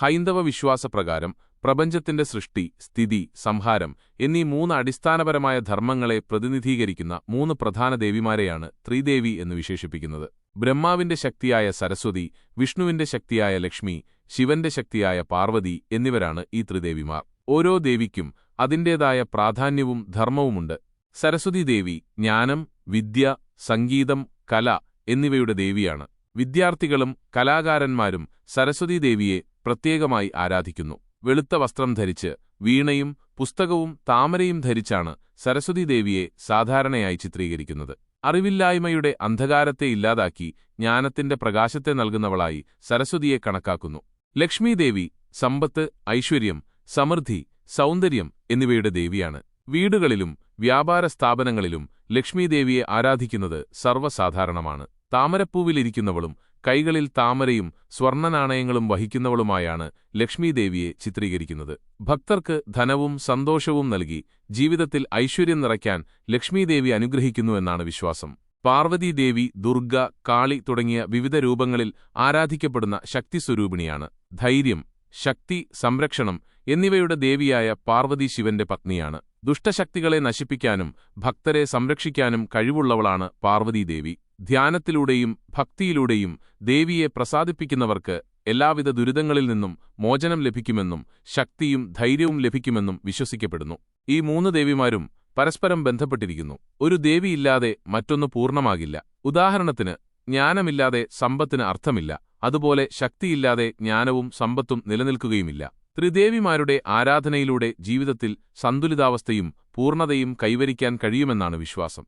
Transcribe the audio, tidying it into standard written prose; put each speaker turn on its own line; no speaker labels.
ഹൈന്ദവ വിശ്വാസപ്രകാരം പ്രപഞ്ചത്തിന്റെ സൃഷ്ടി, സ്ഥിതി, സംഹാരം എന്നീ 3 അടിസ്ഥാനപരമായ ധർമ്മങ്ങളെ പ്രതിനിധീകരിക്കുന്ന 3 പ്രധാന ദേവിമാരെയാണ് ത്രിദേവി എന്ന് വിശേഷിപ്പിക്കുന്നത്. ബ്രഹ്മാവിന്റെ ശക്തിയായ സരസ്വതി, വിഷ്ണുവിന്റെ ശക്തിയായ ലക്ഷ്മി, ശിവന്റെ ശക്തിയായ പാർവതി എന്നിവരാണ് ഈ ത്രിദേവിമാർ. ഓരോ ദേവിക്കും അതിന്റേതായ പ്രാധാന്യവും ധർമ്മവുമുണ്ട്. സരസ്വതി ദേവി ജ്ഞാനം, വിദ്യ, സംഗീതം, കല എന്നിവയുടെ ദേവിയാണ്. വിദ്യാർത്ഥികളും കലാകാരന്മാരും സരസ്വതി ദേവിയെ പ്രത്യേകമായി ആരാധിക്കുന്നു. വെളുത്ത വസ്ത്രം ധരിച്ച്, വീണയും പുസ്തകവും താമരയും ധരിച്ചാണ് സരസ്വതി ദേവിയെ സാധാരണയായി ചിത്രീകരിക്കുന്നത്. അറിവില്ലായ്മയുടെ അന്ധകാരത്തെ ഇല്ലാതാക്കി ജ്ഞാനത്തിന്റെ പ്രകാശത്തെ നൽകുന്നവളായി സരസ്വതിയെ കണക്കാക്കുന്നു. ലക്ഷ്മി ദേവി സമ്പത്ത്, ഐശ്വര്യം, സമൃദ്ധി, സൗന്ദര്യം എന്നിവയുടെ ദേവിയാണ്. വീടുകളിലും വ്യാപാര സ്ഥാപനങ്ങളിലും ലക്ഷ്മീദേവിയെ ആരാധിക്കുന്നത് സർവ്വസാധാരണമാണ്. താമരപ്പൂവിലിരിക്കുന്നവളും കൈകളിൽ താമരയും സ്വർണ്ണനാണയങ്ങളും വഹിക്കുന്നവളുമായാണ് ലക്ഷ്മീദേവിയെ ചിത്രീകരിക്കുന്നത്. ഭക്തർക്ക് ധനവും സന്തോഷവും നൽകി ജീവിതത്തിൽ ഐശ്വര്യം നിറയ്ക്കാൻ ലക്ഷ്മീദേവി അനുഗ്രഹിക്കുന്നുവെന്നാണ് വിശ്വാസം. പാർവതീദേവി, ദുർഗ, കാളി തുടങ്ങിയ വിവിധ രൂപങ്ങളിൽ ആരാധിക്കപ്പെടുന്ന ശക്തിസ്വരൂപിണിയാണ്. ധൈര്യം, ശക്തി, സംരക്ഷണം എന്നിവയുടെ ദേവിയായ പാർവതി ശിവന്റെ പത്നിയാണ്. ദുഷ്ടശക്തികളെ നശിപ്പിക്കാനും ഭക്തരെ സംരക്ഷിക്കാനും കഴിവുള്ളവളാണ് പാർവതീദേവി. ധ്യാനത്തിലൂടെയും ഭക്തിയിലൂടെയും ദേവിയെ പ്രസാദിപ്പിക്കുന്നവർക്ക് എല്ലാവിധ ദുരിതങ്ങളിൽ നിന്നും മോചനം ലഭിക്കുമെന്നും ശക്തിയും ധൈര്യവും ലഭിക്കുമെന്നും വിശ്വസിക്കപ്പെടുന്നു. ഈ 3 ദേവിമാരും പരസ്പരം ബന്ധപ്പെട്ടിരിക്കുന്നു. ഒരു ദേവിയില്ലാതെ മറ്റൊന്ന് പൂർണ്ണമാകില്ല. ഉദാഹരണത്തിന്, ജ്ഞാനമില്ലാതെ സമ്പത്തിന് അർത്ഥമില്ല. അതുപോലെ ശക്തിയില്ലാതെ ജ്ഞാനവും സമ്പത്തും നിലനിൽക്കുകയുമില്ല. ത്രിദേവിമാരുടെ ആരാധനയിലൂടെ ജീവിതത്തിൽ സന്തുലിതാവസ്ഥയും പൂർണ്ണതയും കൈവരിക്കാൻ കഴിയുമെന്നാണ് വിശ്വാസം.